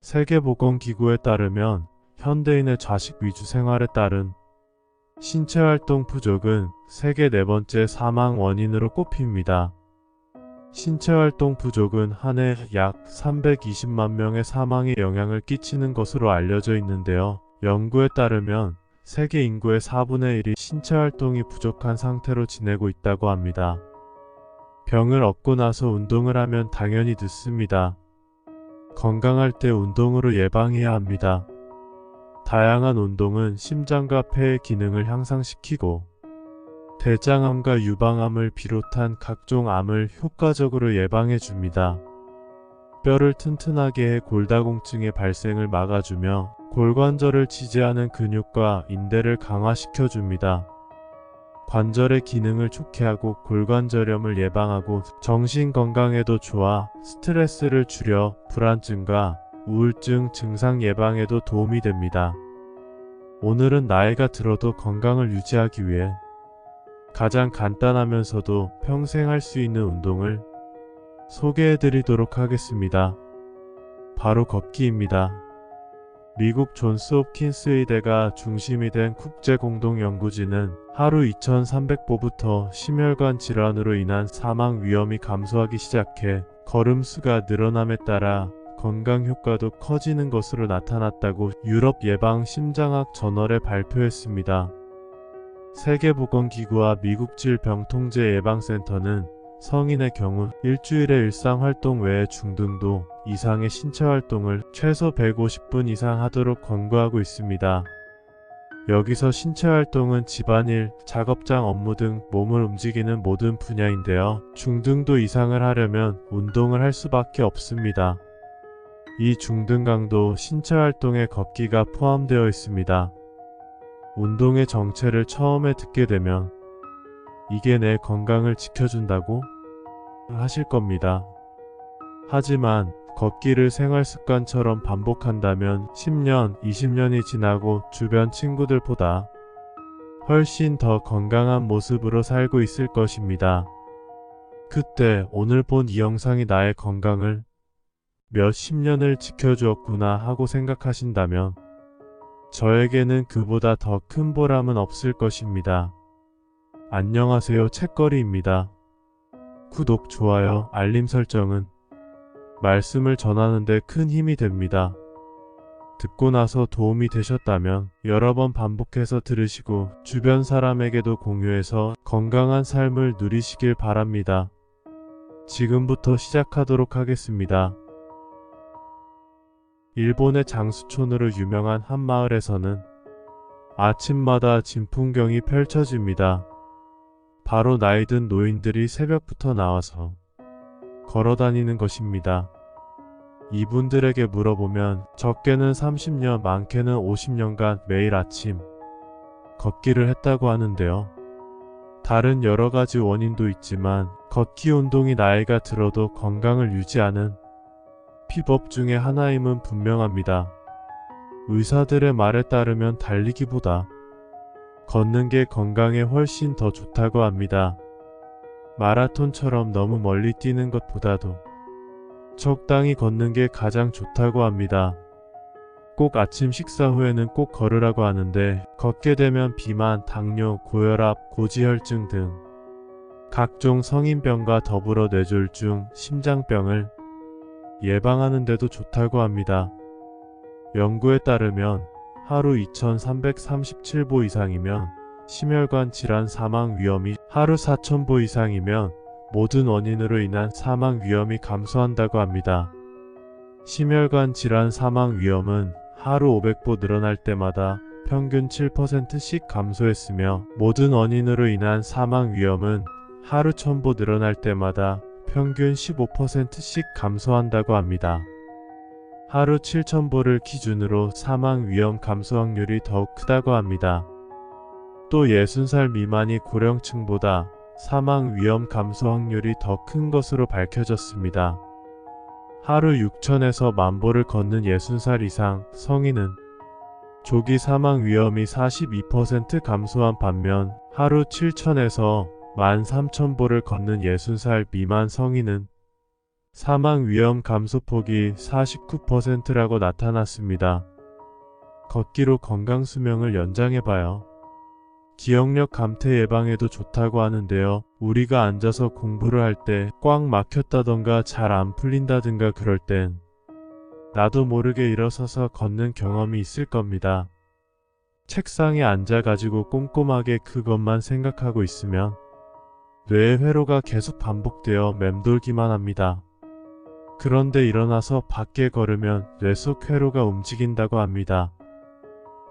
세계보건기구에 따르면 현대인의 좌식 위주 생활에 따른 신체활동 부족은 세계 네 번째 사망 원인으로 꼽힙니다. 신체활동 부족은 한 해 약 320만 명의 사망에 영향을 끼치는 것으로 알려져 있는데요. 연구에 따르면 세계 인구의 4분의 1이 신체활동이 부족한 상태로 지내고 있다고 합니다. 병을 얻고 나서 운동을 하면 당연히 늦습니다. 건강할 때 운동으로 예방해야 합니다. 다양한 운동은 심장과 폐의 기능을 향상시키고 대장암과 유방암을 비롯한 각종 암을 효과적으로 예방해 줍니다. 뼈를 튼튼하게 해 골다공증의 발생을 막아주며 골관절을 지지하는 근육과 인대를 강화시켜 줍니다. 관절의 기능을 좋게 하고 골관절염을 예방하고 정신 건강에도 좋아 스트레스를 줄여 불안증과 우울증 증상 예방에도 도움이 됩니다. 오늘은 나이가 들어도 건강을 유지하기 위해 가장 간단하면서도 평생 할 수 있는 운동을 소개해 드리도록 하겠습니다. 바로 걷기입니다. 미국 존스 홉킨스 의대가 중심이 된 국제공동연구진은 하루 2300보부터 심혈관 질환으로 인한 사망 위험이 감소하기 시작해 걸음수가 늘어남에 따라 건강 효과도 커지는 것으로 나타났다고 유럽 예방 심장학 저널에 발표했습니다. 세계보건기구와 미국 질병통제예방센터는 성인의 경우 일주일의 일상활동 외에 중등도 이상의 신체활동을 최소 150분 이상 하도록 권고하고 있습니다. 여기서 신체활동은 집안일, 작업장 업무 등 몸을 움직이는 모든 분야인데요. 중등도 이상을 하려면 운동을 할 수밖에 없습니다. 이 중등 강도 신체활동에 걷기가 포함되어 있습니다. 운동의 정체를 처음에 듣게 되면 이게 내 건강을 지켜준다고? 하실 겁니다. 하지만 걷기를 생활습관처럼 반복한다면 10년, 20년이 지나고 주변 친구들보다 훨씬 더 건강한 모습으로 살고 있을 것입니다. 그때 오늘 본 이 영상이 나의 건강을 몇십 년을 지켜주었구나 하고 생각하신다면 저에게는 그보다 더 큰 보람은 없을 것입니다. 안녕하세요, 책거리입니다. 구독, 좋아요, 알림 설정은 말씀을 전하는데 큰 힘이 됩니다. 듣고 나서 도움이 되셨다면 여러 번 반복해서 들으시고 주변 사람에게도 공유해서 건강한 삶을 누리시길 바랍니다. 지금부터 시작하도록 하겠습니다. 일본의 장수촌으로 유명한 한 마을에서는 아침마다 진풍경이 펼쳐집니다. 바로 나이든 노인들이 새벽부터 나와서 걸어다니는 것입니다. 이분들에게 물어보면 적게는 30년, 많게는 50년간 매일 아침 걷기를 했다고 하는데요. 다른 여러가지 원인도 있지만 걷기 운동이 나이가 들어도 건강을 유지하는 비법 중에 하나임은 분명합니다. 의사들의 말에 따르면 달리기보다 걷는 게 건강에 훨씬 더 좋다고 합니다. 마라톤처럼 너무 멀리 뛰는 것보다도 적당히 걷는 게 가장 좋다고 합니다. 꼭 아침 식사 후에는 꼭 걸으라고 하는데 걷게 되면 비만, 당뇨, 고혈압, 고지혈증 등 각종 성인병과 더불어 뇌졸중, 심장병을 예방하는 데도 좋다고 합니다. 연구에 따르면 하루 2337보 이상이면 심혈관 질환 사망 위험이, 하루 4000보 이상이면 모든 원인으로 인한 사망 위험이 감소한다고 합니다. 심혈관 질환 사망 위험은 하루 500보 늘어날 때마다 평균 7%씩 감소했으며 모든 원인으로 인한 사망 위험은 하루 1000보 늘어날 때마다 평균 15%씩 감소한다고 합니다. 하루 7000보를 기준으로 사망 위험 감소 확률이 더욱 크다고 합니다. 또 60살 미만이 고령층보다 사망 위험 감소 확률이 더 큰 것으로 밝혀졌습니다. 하루 6000에서 10,000보를 걷는 60살 이상 성인은 조기 사망 위험이 42% 감소한 반면 하루 7000에서 13,000보를 걷는 60살 미만 성인은 사망 위험 감소폭이 49%라고 나타났습니다. 걷기로 건강 수명을 연장해봐요. 기억력 감퇴 예방에도 좋다고 하는데요. 우리가 앉아서 공부를 할 때 꽉 막혔다던가 잘 안 풀린다든가 그럴 땐 나도 모르게 일어서서 걷는 경험이 있을 겁니다. 책상에 앉아가지고 꼼꼼하게 그것만 생각하고 있으면 뇌의 회로가 계속 반복되어 맴돌기만 합니다. 그런데 일어나서 밖에 걸으면 뇌 속 회로가 움직인다고 합니다.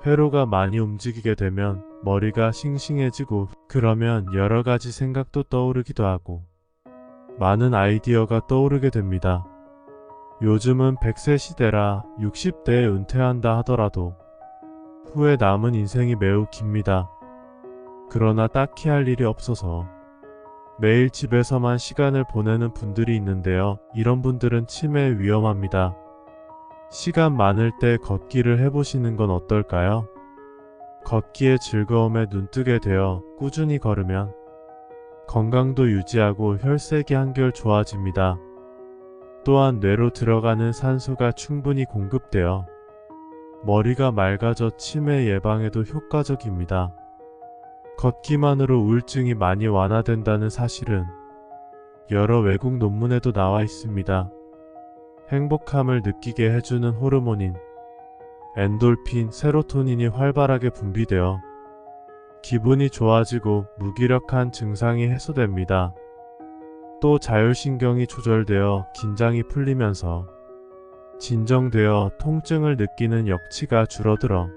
회로가 많이 움직이게 되면 머리가 싱싱해지고 그러면 여러 가지 생각도 떠오르기도 하고 많은 아이디어가 떠오르게 됩니다. 요즘은 100세 시대라 60대에 은퇴한다 하더라도 후에 남은 인생이 매우 깁니다. 그러나 딱히 할 일이 없어서 매일 집에서만 시간을 보내는 분들이 있는데요. 이런 분들은 치매에 위험합니다. 시간 많을 때 걷기를 해보시는 건 어떨까요? 걷기의 즐거움에 눈뜨게 되어 꾸준히 걸으면 건강도 유지하고 혈색이 한결 좋아집니다. 또한 뇌로 들어가는 산소가 충분히 공급되어 머리가 맑아져 치매 예방에도 효과적입니다. 걷기만으로 우울증이 많이 완화된다는 사실은 여러 외국 논문에도 나와 있습니다. 행복함을 느끼게 해주는 호르몬인 엔돌핀, 세로토닌이 활발하게 분비되어 기분이 좋아지고 무기력한 증상이 해소됩니다. 또 자율신경이 조절되어 긴장이 풀리면서 진정되어 통증을 느끼는 역치가 줄어들어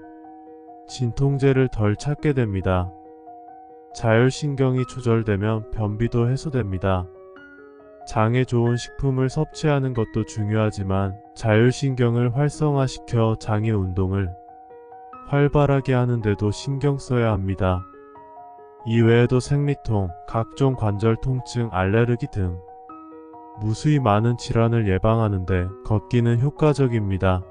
진통제를 덜 찾게 됩니다. 자율신경이 조절되면 변비도 해소됩니다. 장에 좋은 식품을 섭취하는 것도 중요하지만 자율신경을 활성화시켜 장의 운동을 활발하게 하는데도 신경 써야 합니다. 이외에도 생리통, 각종 관절 통증, 알레르기 등 무수히 많은 질환을 예방하는데 걷기는 효과적입니다.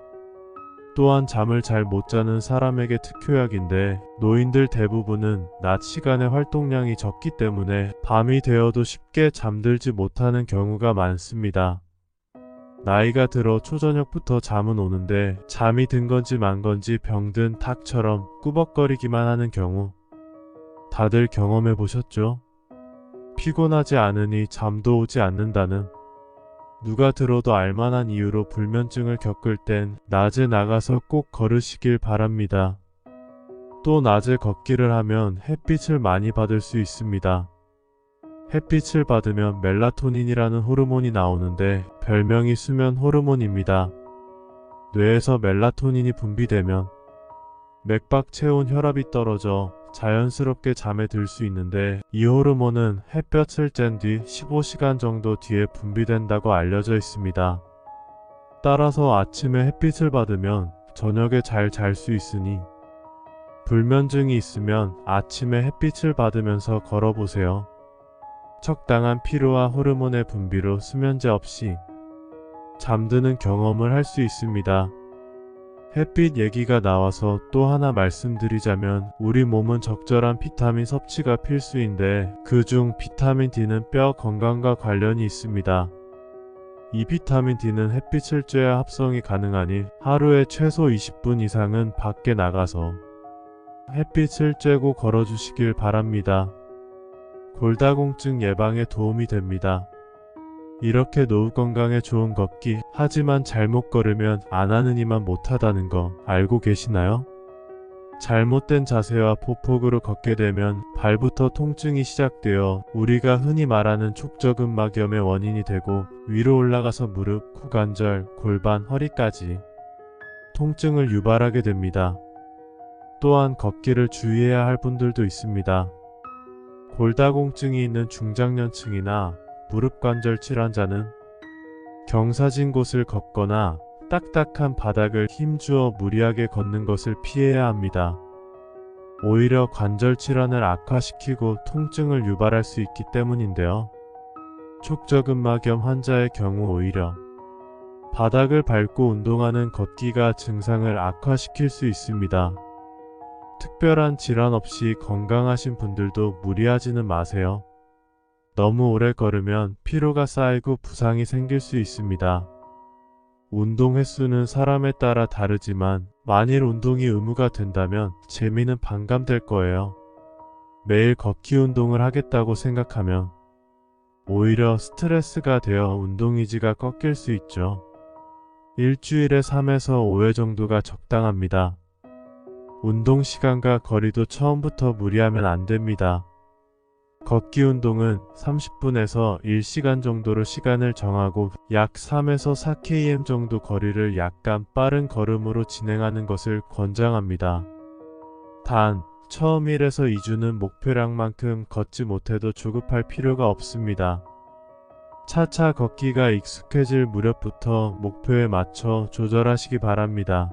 또한 잠을 잘 못 자는 사람에게 특효약인데 노인들 대부분은 낮 시간에 활동량이 적기 때문에 밤이 되어도 쉽게 잠들지 못하는 경우가 많습니다. 나이가 들어 초저녁부터 잠은 오는데 잠이 든 건지 만 건지 병든 닭처럼 꾸벅거리기만 하는 경우 다들 경험해 보셨죠? 피곤하지 않으니 잠도 오지 않는다는 누가 들어도 알만한 이유로 불면증을 겪을 땐 낮에 나가서 꼭 걸으시길 바랍니다. 또 낮에 걷기를 하면 햇빛을 많이 받을 수 있습니다. 햇빛을 받으면 멜라토닌이라는 호르몬이 나오는데 별명이 수면 호르몬입니다. 뇌에서 멜라토닌이 분비되면 맥박 체온 혈압이 떨어져 자연스럽게 잠에 들 수 있는데 이 호르몬은 햇볕을 쬐는 뒤 15시간 정도 뒤에 분비된다고 알려져 있습니다. 따라서 아침에 햇빛을 받으면 저녁에 잘 잘 수 있으니 불면증이 있으면 아침에 햇빛을 받으면서 걸어보세요. 적당한 피로와 호르몬의 분비로 수면제 없이 잠드는 경험을 할 수 있습니다. 햇빛 얘기가 나와서 또 하나 말씀드리자면 우리 몸은 적절한 비타민 섭취가 필수인데 그중 비타민 D는 뼈 건강과 관련이 있습니다. 이 비타민 D는 햇빛을 쬐야 합성이 가능하니 하루에 최소 20분 이상은 밖에 나가서 햇빛을 쬐고 걸어주시길 바랍니다. 골다공증 예방에 도움이 됩니다. 이렇게 노후 건강에 좋은 걷기, 하지만 잘못 걸으면 안 하느니만 못하다는 거 알고 계시나요? 잘못된 자세와 보폭으로 걷게 되면 발부터 통증이 시작되어 우리가 흔히 말하는 족저근막염의 원인이 되고 위로 올라가서 무릎, 고관절, 골반, 허리까지 통증을 유발하게 됩니다. 또한 걷기를 주의해야 할 분들도 있습니다. 골다공증이 있는 중장년층이나 무릎 관절 질환자는 경사진 곳을 걷거나 딱딱한 바닥을 힘주어 무리하게 걷는 것을 피해야 합니다. 오히려 관절 질환을 악화시키고 통증을 유발할 수 있기 때문인데요. 족저근막염 환자의 경우 오히려 바닥을 밟고 운동하는 걷기가 증상을 악화시킬 수 있습니다. 특별한 질환 없이 건강하신 분들도 무리하지는 마세요. 너무 오래 걸으면 피로가 쌓이고 부상이 생길 수 있습니다. 운동 횟수는 사람에 따라 다르지만 만일 운동이 의무가 된다면 재미는 반감될 거예요. 매일 걷기 운동을 하겠다고 생각하면 오히려 스트레스가 되어 운동 의지가 꺾일 수 있죠. 일주일에 3에서 5회 정도가 적당합니다. 운동 시간과 거리도 처음부터 무리하면 안 됩니다. 걷기 운동은 30분에서 1시간 정도로 시간을 정하고 약 3에서 4km 정도 거리를 약간 빠른 걸음으로 진행하는 것을 권장합니다. 단, 처음 1에서 2주는 목표량만큼 걷지 못해도 조급할 필요가 없습니다. 차차 걷기가 익숙해질 무렵부터 목표에 맞춰 조절하시기 바랍니다.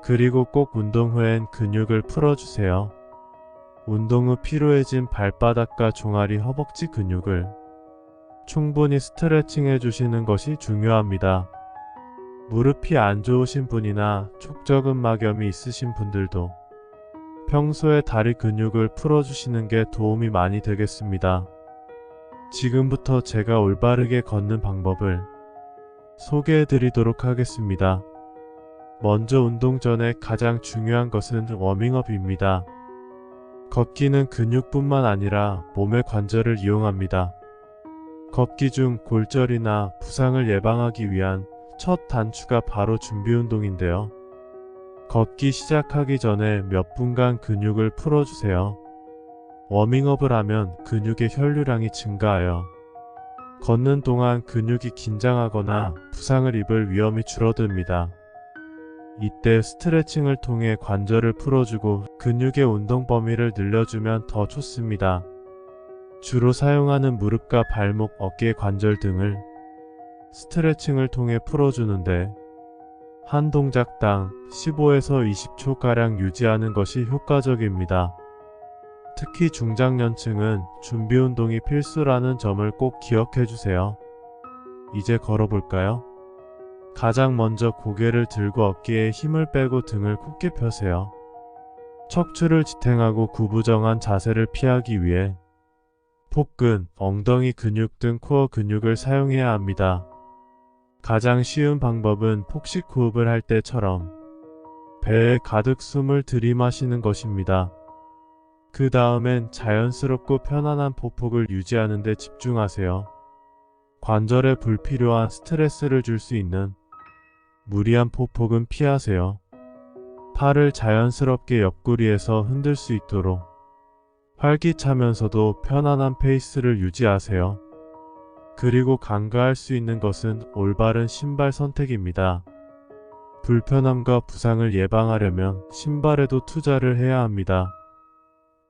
그리고 꼭 운동 후엔 근육을 풀어주세요. 운동 후 피로해진 발바닥과 종아리, 허벅지 근육을 충분히 스트레칭 해주시는 것이 중요합니다. 무릎이 안 좋으신 분이나 촉저근막염이 있으신 분들도 평소에 다리 근육을 풀어주시는 게 도움이 많이 되겠습니다. 지금부터 제가 올바르게 걷는 방법을 소개해 드리도록 하겠습니다. 먼저 운동 전에 가장 중요한 것은 워밍업입니다. 걷기는 근육뿐만 아니라 몸의 관절을 이용합니다. 걷기 중 골절이나 부상을 예방하기 위한 첫 단추가 바로 준비 운동인데요. 걷기 시작하기 전에 몇 분간 근육을 풀어주세요. 워밍업을 하면 근육의 혈류량이 증가하여 걷는 동안 근육이 긴장하거나 부상을 입을 위험이 줄어듭니다. 이때 스트레칭을 통해 관절을 풀어주고 근육의 운동 범위를 늘려주면 더 좋습니다. 주로 사용하는 무릎과 발목, 어깨 관절 등을 스트레칭을 통해 풀어주는데 한 동작당 15에서 20초가량 유지하는 것이 효과적입니다. 특히 중장년층은 준비 운동이 필수라는 점을 꼭 기억해주세요. 이제 걸어볼까요? 가장 먼저 고개를 들고 어깨에 힘을 빼고 등을 곧게 펴세요. 척추를 지탱하고 구부정한 자세를 피하기 위해 복근, 엉덩이 근육 등 코어 근육을 사용해야 합니다. 가장 쉬운 방법은 폭식 호흡을 할 때처럼 배에 가득 숨을 들이마시는 것입니다. 그 다음엔 자연스럽고 편안한 보폭을 유지하는 데 집중하세요. 관절에 불필요한 스트레스를 줄 수 있는 무리한 보폭은 피하세요. 팔을 자연스럽게 옆구리에서 흔들 수 있도록 활기차면서도 편안한 페이스를 유지하세요. 그리고 간과할 수 있는 것은 올바른 신발 선택입니다. 불편함과 부상을 예방하려면 신발에도 투자를 해야 합니다.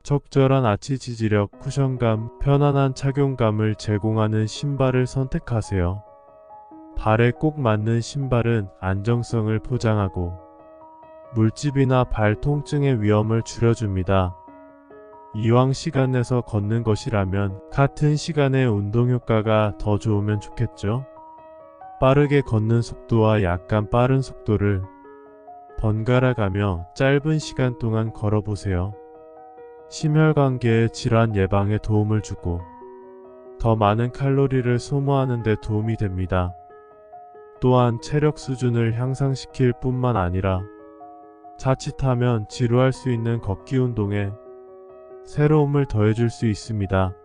적절한 아치 지지력, 쿠션감, 편안한 착용감을 제공하는 신발을 선택하세요. 발에 꼭 맞는 신발은 안정성을 보장하고 물집이나 발 통증의 위험을 줄여줍니다. 이왕 시간 내서 걷는 것이라면 같은 시간에 운동 효과가 더 좋으면 좋겠죠? 빠르게 걷는 속도와 약간 빠른 속도를 번갈아 가며 짧은 시간 동안 걸어보세요. 심혈관계의 질환 예방에 도움을 주고 더 많은 칼로리를 소모하는 데 도움이 됩니다. 또한 체력 수준을 향상시킬 뿐만 아니라 자칫하면 지루할 수 있는 걷기 운동에 새로움을 더해줄 수 있습니다.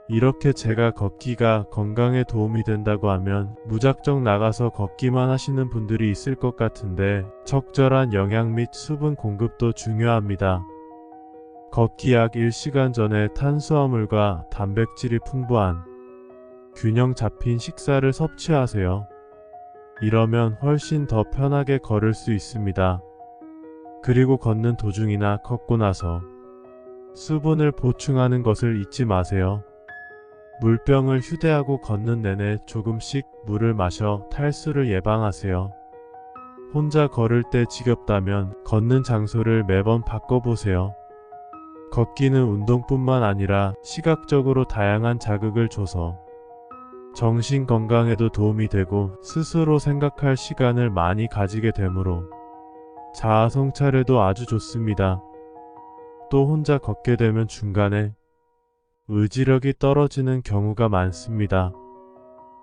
이렇게 제가 걷기가 건강에 도움이 된다고 하면 무작정 나가서 걷기만 하시는 분들이 있을 것 같은데 적절한 영양 및 수분 공급도 중요합니다. 걷기 약 1시간 전에 탄수화물과 단백질이 풍부한 균형 잡힌 식사를 섭취하세요. 이러면 훨씬 더 편하게 걸을 수 있습니다. 그리고 걷는 도중이나 걷고 나서 수분을 보충하는 것을 잊지 마세요. 물병을 휴대하고 걷는 내내 조금씩 물을 마셔 탈수를 예방하세요. 혼자 걸을 때 지겹다면 걷는 장소를 매번 바꿔보세요. 걷기는 운동뿐만 아니라 시각적으로 다양한 자극을 줘서 정신 건강에도 도움이 되고 스스로 생각할 시간을 많이 가지게 되므로 자아 성찰에도 아주 좋습니다. 또 혼자 걷게 되면 중간에 의지력이 떨어지는 경우가 많습니다.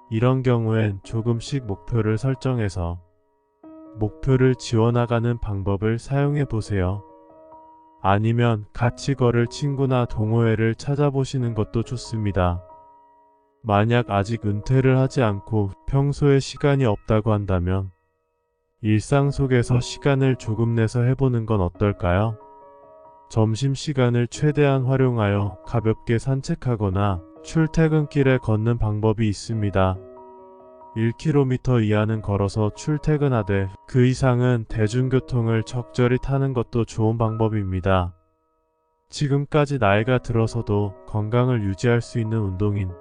이런 경우엔 조금씩 목표를 설정해서 목표를 지워나가는 방법을 사용해 보세요. 아니면 같이 걸을 친구나 동호회를 찾아보시는 것도 좋습니다. 만약 아직 은퇴를 하지 않고 평소에 시간이 없다고 한다면 일상 속에서 시간을 조금 내서 해보는 건 어떨까요? 점심시간을 최대한 활용하여 가볍게 산책하거나 출퇴근길에 걷는 방법이 있습니다. 1km 이하는 걸어서 출퇴근하되 그 이상은 대중교통을 적절히 타는 것도 좋은 방법입니다. 지금까지 나이가 들어서도 건강을 유지할 수 있는 운동인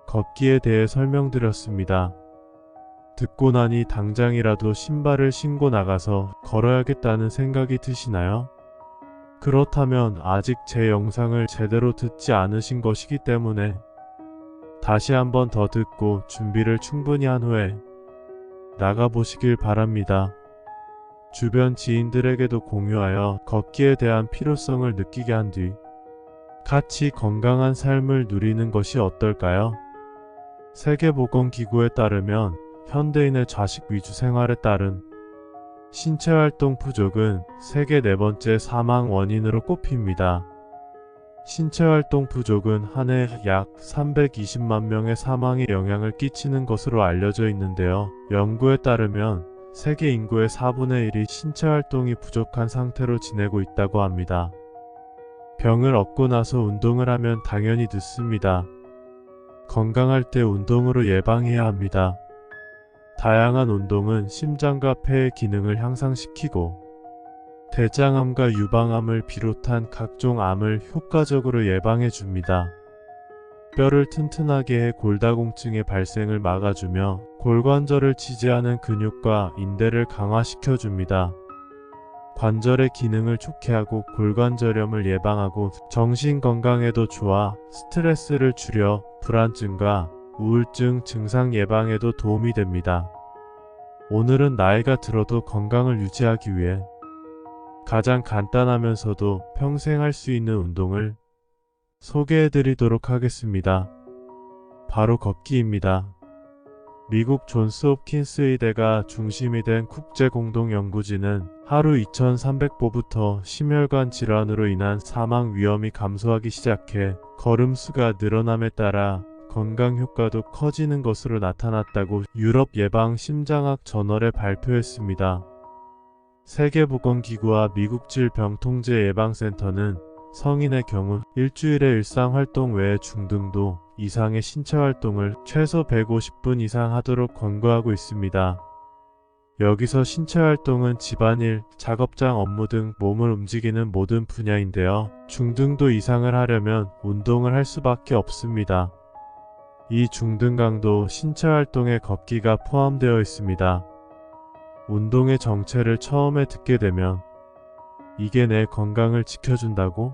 걷기에 대해 설명드렸습니다. 듣고 나니 당장이라도 신발을 신고 나가서 걸어야겠다는 생각이 드시나요? 그렇다면 아직 제 영상을 제대로 듣지 않으신 것이기 때문에 다시 한번 더 듣고 준비를 충분히 한 후에 나가보시길 바랍니다. 주변 지인들에게도 공유하여 걷기에 대한 필요성을 느끼게 한 뒤 같이 건강한 삶을 누리는 것이 어떨까요? 세계보건기구에 따르면 현대인의 좌식 위주 생활에 따른 신체활동 부족은 세계 네 번째 사망 원인으로 꼽힙니다. 신체활동 부족은 한 해 약 320만 명의 사망에 영향을 끼치는 것으로 알려져 있는데요. 연구에 따르면 세계 인구의 4분의 1이 신체활동이 부족한 상태로 지내고 있다고 합니다. 병을 얻고 나서 운동을 하면 당연히 늦습니다. 건강할 때 운동으로 예방해야 합니다. 다양한 운동은 심장과 폐의 기능을 향상시키고 대장암과 유방암을 비롯한 각종 암을 효과적으로 예방해 줍니다. 뼈를 튼튼하게 해 골다공증의 발생을 막아주며 골관절을 지지하는 근육과 인대를 강화시켜 줍니다. 관절의 기능을 좋게 하고 골관절염을 예방하고 정신 건강에도 좋아 스트레스를 줄여 불안증과 우울증 증상 예방에도 도움이 됩니다. 오늘은 나이가 들어도 건강을 유지하기 위해 가장 간단하면서도 평생 할 수 있는 운동을 소개해 드리도록 하겠습니다. 바로 걷기입니다. 미국 존스 홉킨스 의대가 중심이 된 국제공동연구진은 하루 2300보부터 심혈관 질환으로 인한 사망 위험이 감소하기 시작해 걸음수가 늘어남에 따라 건강 효과도 커지는 것으로 나타났다고 유럽 예방 심장학 저널에 발표했습니다. 세계보건기구와 미국 질병통제예방센터는 성인의 경우 일주일의 일상활동 외에 중등도 이상의 신체활동을 최소 150분 이상 하도록 권고하고 있습니다. 여기서 신체활동은 집안일, 작업장 업무 등 몸을 움직이는 모든 분야인데요. 중등도 이상을 하려면 운동을 할 수밖에 없습니다. 이 중등강도 신체활동에 걷기가 포함되어 있습니다. 운동의 정체를 처음에 듣게 되면 이게 내 건강을 지켜준다고?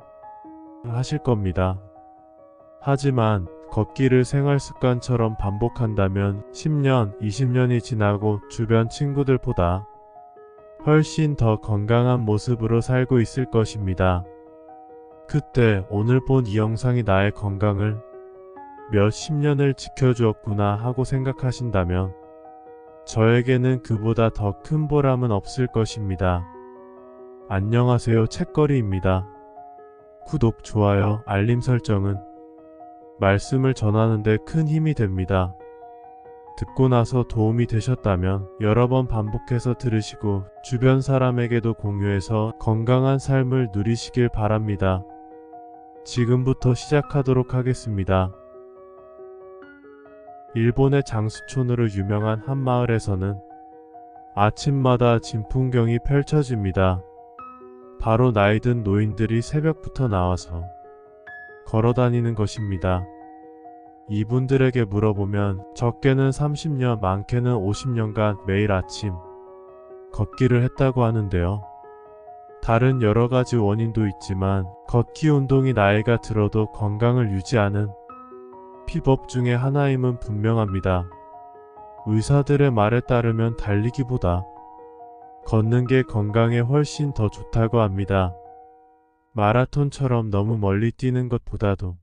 하실 겁니다. 하지만 걷기를 생활습관처럼 반복한다면 10년, 20년이 지나고 주변 친구들보다 훨씬 더 건강한 모습으로 살고 있을 것입니다. 그때 오늘 본 이 영상이 나의 건강을 몇십 년을 지켜주었구나 하고 생각하신다면 저에게는 그보다 더 큰 보람은 없을 것입니다. 안녕하세요, 책거리입니다. 구독, 좋아요, 알림 설정은 말씀을 전하는데 큰 힘이 됩니다. 듣고 나서 도움이 되셨다면 여러 번 반복해서 들으시고 주변 사람에게도 공유해서 건강한 삶을 누리시길 바랍니다. 지금부터 시작하도록 하겠습니다. 일본의 장수촌으로 유명한 한 마을에서는 아침마다 진풍경이 펼쳐집니다. 바로 나이든 노인들이 새벽부터 나와서 걸어다니는 것입니다. 이분들에게 물어보면 적게는 30년, 많게는 50년간 매일 아침 걷기를 했다고 하는데요. 다른 여러가지 원인도 있지만 걷기 운동이 나이가 들어도 건강을 유지하는 비법 중에 하나임은 분명합니다. 의사들의 말에 따르면 달리기보다 걷는 게 건강에 훨씬 더 좋다고 합니다. 마라톤처럼 너무 멀리 뛰는 것보다도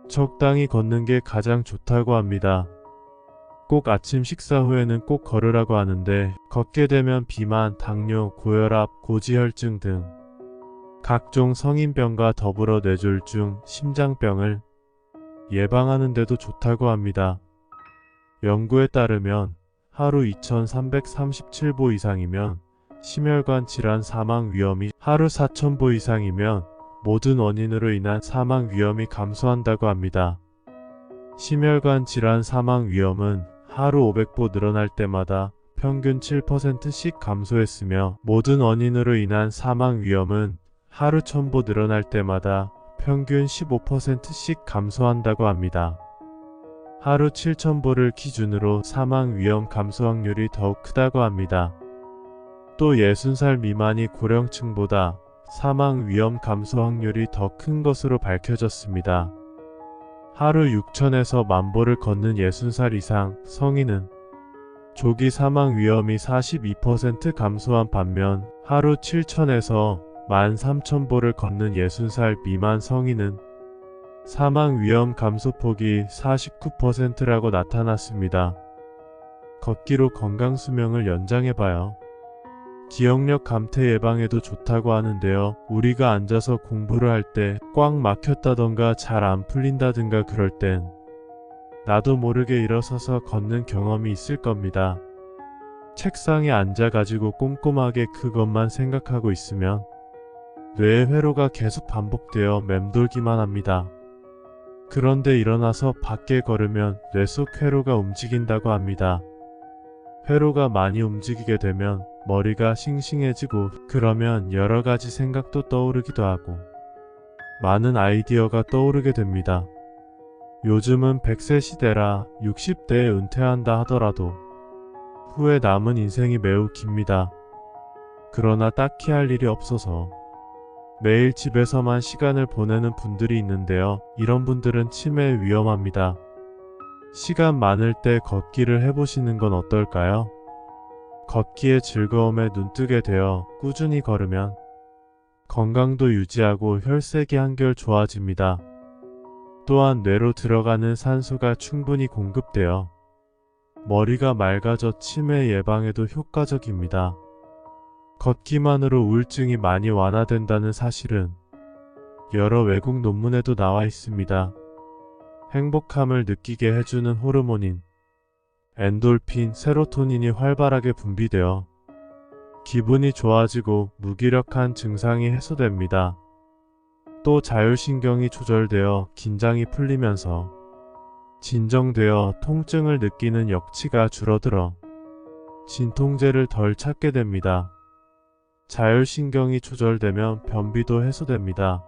적당히 걷는 게 가장 좋다고 합니다. 꼭 아침 식사 후에는 꼭 걸으라고 하는데 걷게 되면 비만, 당뇨, 고혈압, 고지혈증 등 각종 성인병과 더불어 뇌졸중, 심장병을 예방하는 데도 좋다고 합니다. 연구에 따르면 하루 2337보 이상이면 심혈관 질환 사망 위험이, 하루 4000보 이상이면 모든 원인으로 인한 사망 위험이 감소한다고 합니다. 심혈관 질환 사망 위험은 하루 500보 늘어날 때마다 평균 7%씩 감소했으며 모든 원인으로 인한 사망 위험은 하루 1000보 늘어날 때마다 평균 15%씩 감소한다고 합니다. 하루 7000보를 기준으로 사망 위험 감소 확률이 더욱 크다고 합니다. 또 60살 미만이 고령층보다 사망 위험 감소 확률이 더 큰 것으로 밝혀졌습니다. 하루 6000에서 10,000보를 걷는 60살 이상 성인은 조기 사망 위험이 42% 감소한 반면 하루 7000에서 13,000보를 걷는 60살 미만 성인은 사망 위험 감소폭이 49%라고 나타났습니다. 걷기로 건강 수명을 연장해봐요. 기억력 감퇴 예방에도 좋다고 하는데요. 우리가 앉아서 공부를 할 때 꽉 막혔다던가 잘 안 풀린다든가 그럴 땐 나도 모르게 일어서서 걷는 경험이 있을 겁니다. 책상에 앉아가지고 꼼꼼하게 그것만 생각하고 있으면 뇌의 회로가 계속 반복되어 맴돌기만 합니다. 그런데 일어나서 밖에 걸으면 뇌 속 회로가 움직인다고 합니다. 회로가 많이 움직이게 되면 머리가 싱싱해지고 그러면 여러 가지 생각도 떠오르기도 하고 많은 아이디어가 떠오르게 됩니다. 요즘은 100세 시대라 60대에 은퇴한다 하더라도 후에 남은 인생이 매우 깁니다. 그러나 딱히 할 일이 없어서 매일 집에서만 시간을 보내는 분들이 있는데요. 이런 분들은 치매에 위험합니다. 시간 많을 때 걷기를 해보시는 건 어떨까요? 걷기의 즐거움에 눈뜨게 되어 꾸준히 걸으면 건강도 유지하고 혈색이 한결 좋아집니다. 또한 뇌로 들어가는 산소가 충분히 공급되어 머리가 맑아져 치매 예방에도 효과적입니다. 걷기만으로 우울증이 많이 완화된다는 사실은 여러 외국 논문에도 나와 있습니다. 행복함을 느끼게 해주는 호르몬인 엔돌핀, 세로토닌이 활발하게 분비되어 기분이 좋아지고 무기력한 증상이 해소됩니다. 또 자율신경이 조절되어 긴장이 풀리면서 진정되어 통증을 느끼는 역치가 줄어들어 진통제를 덜 찾게 됩니다. 자율신경이 조절되면 변비도 해소됩니다.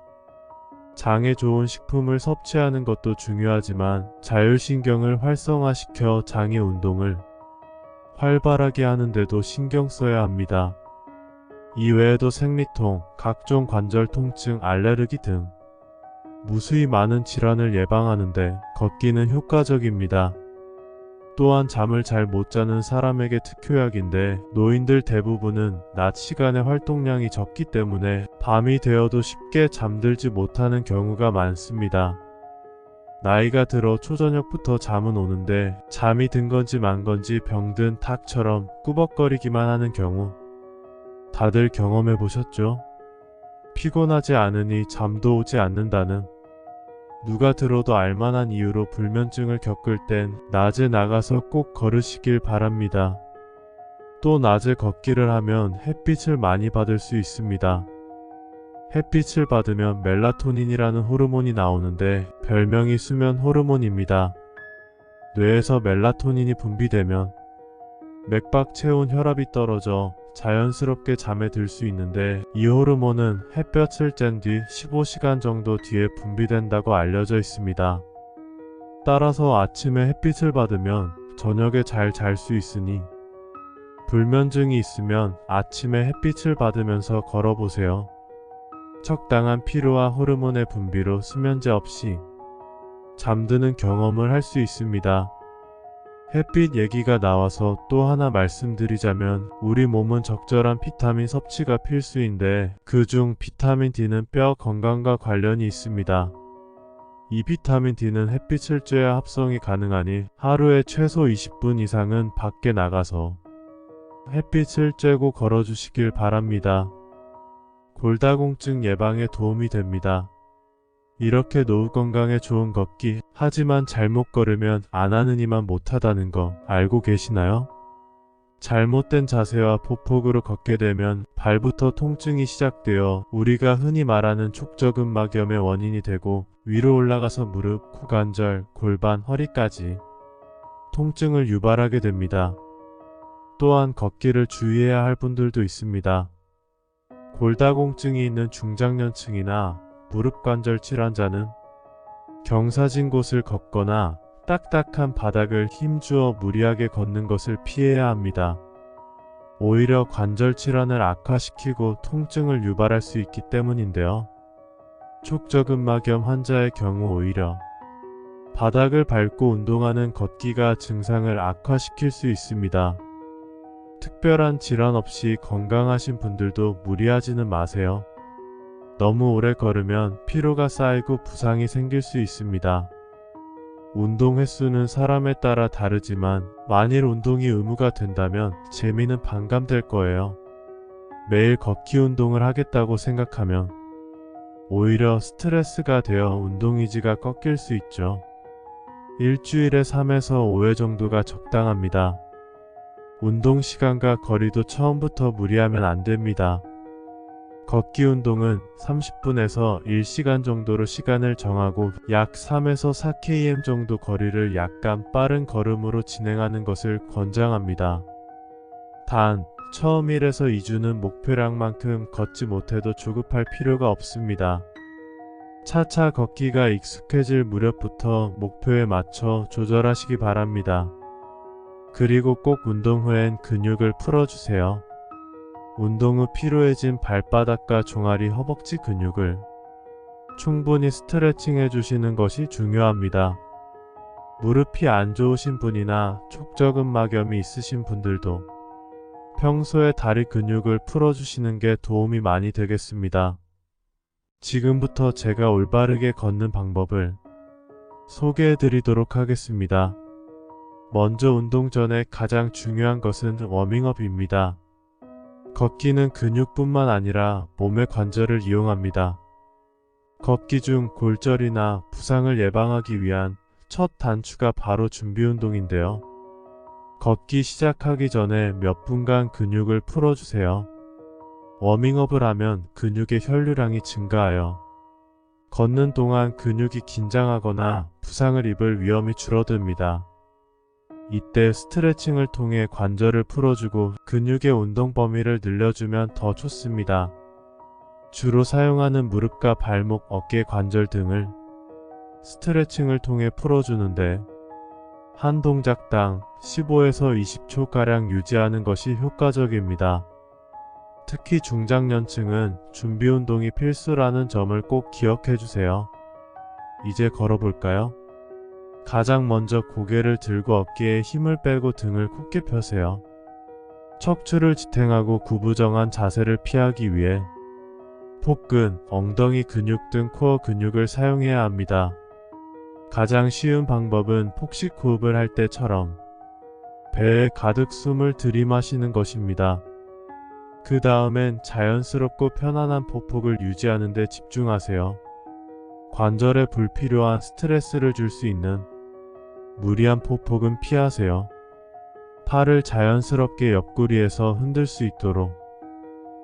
장에 좋은 식품을 섭취하는 것도 중요하지만 자율신경을 활성화시켜 장의 운동을 활발하게 하는데도 신경 써야 합니다. 이외에도 생리통, 각종 관절 통증, 알레르기 등 무수히 많은 질환을 예방하는데 걷기는 효과적입니다. 또한 잠을 잘 못 자는 사람에게 특효약인데 노인들 대부분은 낮 시간에 활동량이 적기 때문에 밤이 되어도 쉽게 잠들지 못하는 경우가 많습니다. 나이가 들어 초저녁부터 잠은 오는데 잠이 든 건지 만 건지 병든 닭처럼 꾸벅거리기만 하는 경우 다들 경험해 보셨죠? 피곤하지 않으니 잠도 오지 않는다는 누가 들어도 알만한 이유로 불면증을 겪을 땐 낮에 나가서 꼭 걸으시길 바랍니다. 또 낮에 걷기를 하면 햇빛을 많이 받을 수 있습니다. 햇빛을 받으면 멜라토닌이라는 호르몬이 나오는데 별명이 수면 호르몬입니다. 뇌에서 멜라토닌이 분비되면 맥박 체온 혈압이 떨어져 자연스럽게 잠에 들 수 있는데 이 호르몬은 햇볕을 쬐은 뒤 15시간 정도 뒤에 분비된다고 알려져 있습니다. 따라서 아침에 햇빛을 받으면 저녁에 잘 잘 수 있으니 불면증이 있으면 아침에 햇빛을 받으면서 걸어보세요. 적당한 피로와 호르몬의 분비로 수면제 없이 잠드는 경험을 할 수 있습니다. 햇빛 얘기가 나와서 또 하나 말씀드리자면 우리 몸은 적절한 비타민 섭취가 필수인데 그중 비타민 D는 뼈 건강과 관련이 있습니다. 이 비타민 D는 햇빛을 쬐야 합성이 가능하니 하루에 최소 20분 이상은 밖에 나가서 햇빛을 쬐고 걸어주시길 바랍니다. 골다공증 예방에 도움이 됩니다. 이렇게 노후 건강에 좋은 걷기, 하지만 잘못 걸으면 안 하느니만 못하다는 거 알고 계시나요? 잘못된 자세와 보폭으로 걷게 되면 발부터 통증이 시작되어 우리가 흔히 말하는 촉저근막염의 원인이 되고 위로 올라가서 무릎, 고관절, 골반, 허리까지 통증을 유발하게 됩니다. 또한 걷기를 주의해야 할 분들도 있습니다. 골다공증이 있는 중장년층이나 무릎 관절 질환자는 경사진 곳을 걷거나 딱딱한 바닥을 힘주어 무리하게 걷는 것을 피해야 합니다. 오히려 관절 질환을 악화시키고 통증을 유발할 수 있기 때문인데요. 촉저근막염 환자의 경우 오히려 바닥을 밟고 운동하는 걷기가 증상을 악화시킬 수 있습니다. 특별한 질환 없이 건강하신 분들도 무리하지는 마세요. 너무 오래 걸으면 피로가 쌓이고 부상이 생길 수 있습니다. 운동 횟수는 사람에 따라 다르지만 만일 운동이 의무가 된다면 재미는 반감될 거예요. 매일 걷기 운동을 하겠다고 생각하면 오히려 스트레스가 되어 운동 의지가 꺾일 수 있죠. 일주일에 3에서 5회 정도가 적당합니다. 운동 시간과 거리도 처음부터 무리하면 안 됩니다. 걷기 운동은 30분에서 1시간 정도로 시간을 정하고 약 3에서 4km 정도 거리를 약간 빠른 걸음으로 진행하는 것을 권장합니다. 단, 처음 1에서 2주는 목표량만큼 걷지 못해도 조급할 필요가 없습니다. 차차 걷기가 익숙해질 무렵부터 목표에 맞춰 조절하시기 바랍니다. 그리고 꼭 운동 후엔 근육을 풀어주세요. 운동 후 피로해진 발바닥과 종아리, 허벅지 근육을 충분히 스트레칭 해주시는 것이 중요합니다. 무릎이 안 좋으신 분이나 촉저근막염이 있으신 분들도 평소에 다리 근육을 풀어주시는 게 도움이 많이 되겠습니다. 지금부터 제가 올바르게 걷는 방법을 소개해 드리도록 하겠습니다. 먼저 운동 전에 가장 중요한 것은 워밍업입니다. 걷기는 근육뿐만 아니라 몸의 관절을 이용합니다. 걷기 중 골절이나 부상을 예방하기 위한 첫 단추가 바로 준비운동인데요. 걷기 시작하기 전에 몇 분간 근육을 풀어주세요. 워밍업을 하면 근육의 혈류량이 증가하여 걷는 동안 근육이 긴장하거나 부상을 입을 위험이 줄어듭니다. 이때 스트레칭을 통해 관절을 풀어주고 근육의 운동 범위를 늘려주면 더 좋습니다. 주로 사용하는 무릎과 발목, 어깨 관절 등을 스트레칭을 통해 풀어주는데 한 동작당 15에서 20초가량 유지하는 것이 효과적입니다. 특히 중장년층은 준비운동이 필수라는 점을 꼭 기억해주세요. 이제 걸어볼까요? 가장 먼저 고개를 들고 어깨에 힘을 빼고 등을 굳게 펴세요. 척추를 지탱하고 구부정한 자세를 피하기 위해 복근, 엉덩이 근육 등 코어 근육을 사용해야 합니다. 가장 쉬운 방법은 폭식 호흡을 할 때처럼 배에 가득 숨을 들이마시는 것입니다. 그 다음엔 자연스럽고 편안한 보폭을 유지하는 데 집중하세요. 관절에 불필요한 스트레스를 줄 수 있는 무리한 보폭은 피하세요. 팔을 자연스럽게 옆구리에서 흔들 수 있도록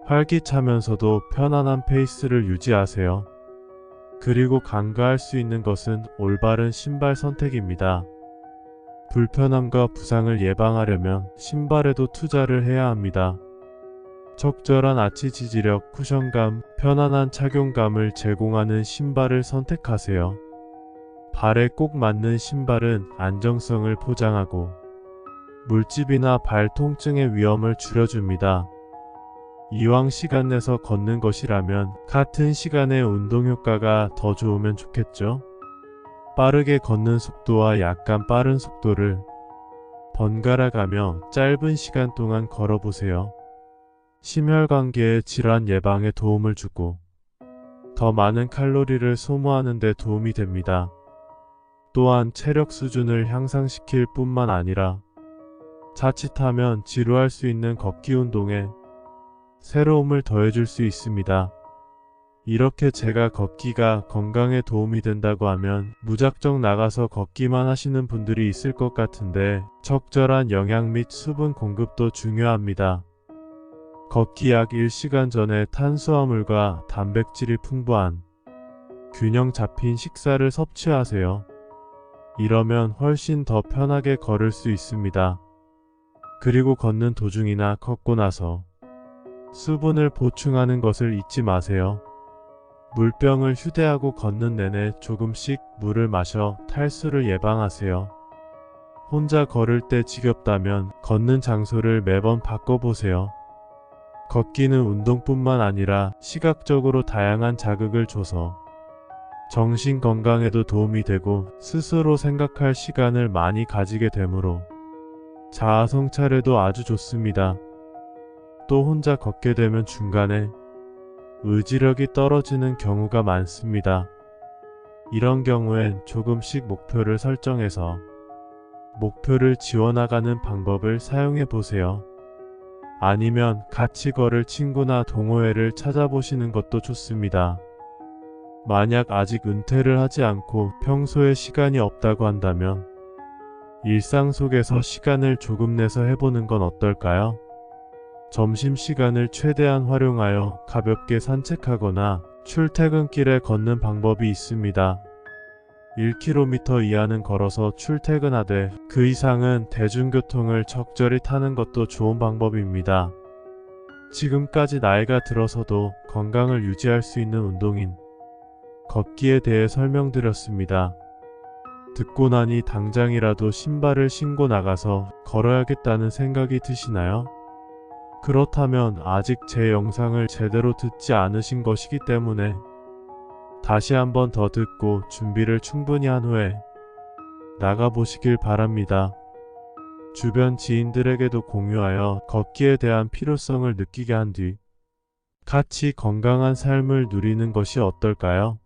활기차면서도 편안한 페이스를 유지하세요. 그리고 간과할 수 있는 것은 올바른 신발 선택입니다. 불편함과 부상을 예방하려면 신발에도 투자를 해야 합니다. 적절한 아치 지지력, 쿠션감, 편안한 착용감을 제공하는 신발을 선택하세요. 발에 꼭 맞는 신발은 안정성을 보장하고 물집이나 발 통증의 위험을 줄여줍니다. 이왕 시간 내서 걷는 것이라면 같은 시간에 운동 효과가 더 좋으면 좋겠죠? 빠르게 걷는 속도와 약간 빠른 속도를 번갈아 가며 짧은 시간 동안 걸어보세요. 심혈관계의 질환 예방에 도움을 주고 더 많은 칼로리를 소모하는 데 도움이 됩니다. 또한 체력 수준을 향상시킬 뿐만 아니라 자칫하면 지루할 수 있는 걷기 운동에 새로움을 더해줄 수 있습니다. 이렇게 제가 걷기가 건강에 도움이 된다고 하면 무작정 나가서 걷기만 하시는 분들이 있을 것 같은데 적절한 영양 및 수분 공급도 중요합니다. 걷기 약 1시간 전에 탄수화물과 단백질이 풍부한 균형 잡힌 식사를 섭취하세요. 이러면 훨씬 더 편하게 걸을 수 있습니다. 그리고 걷는 도중이나 걷고 나서 수분을 보충하는 것을 잊지 마세요. 물병을 휴대하고 걷는 내내 조금씩 물을 마셔 탈수를 예방하세요. 혼자 걸을 때 지겹다면 걷는 장소를 매번 바꿔보세요. 걷기는 운동뿐만 아니라 시각적으로 다양한 자극을 줘서 정신 건강에도 도움이 되고 스스로 생각할 시간을 많이 가지게 되므로 자아 성찰에도 아주 좋습니다. 또 혼자 걷게 되면 중간에 의지력이 떨어지는 경우가 많습니다. 이런 경우엔 조금씩 목표를 설정해서 목표를 지워나가는 방법을 사용해 보세요. 아니면 같이 걸을 친구나 동호회를 찾아보시는 것도 좋습니다. 만약 아직 은퇴를 하지 않고 평소에 시간이 없다고 한다면 일상 속에서 시간을 조금 내서 해보는 건 어떨까요? 점심시간을 최대한 활용하여 가볍게 산책하거나 출퇴근길에 걷는 방법이 있습니다. 1km 이하는 걸어서 출퇴근하되 그 이상은 대중교통을 적절히 타는 것도 좋은 방법입니다. 지금까지 나이가 들어서도 건강을 유지할 수 있는 운동인 걷기에 대해 설명드렸습니다. 듣고 나니 당장이라도 신발을 신고 나가서 걸어야겠다는 생각이 드시나요? 그렇다면 아직 제 영상을 제대로 듣지 않으신 것이기 때문에 다시 한번 더 듣고 준비를 충분히 한 후에 나가보시길 바랍니다. 주변 지인들에게도 공유하여 걷기에 대한 필요성을 느끼게 한 뒤 같이 건강한 삶을 누리는 것이 어떨까요?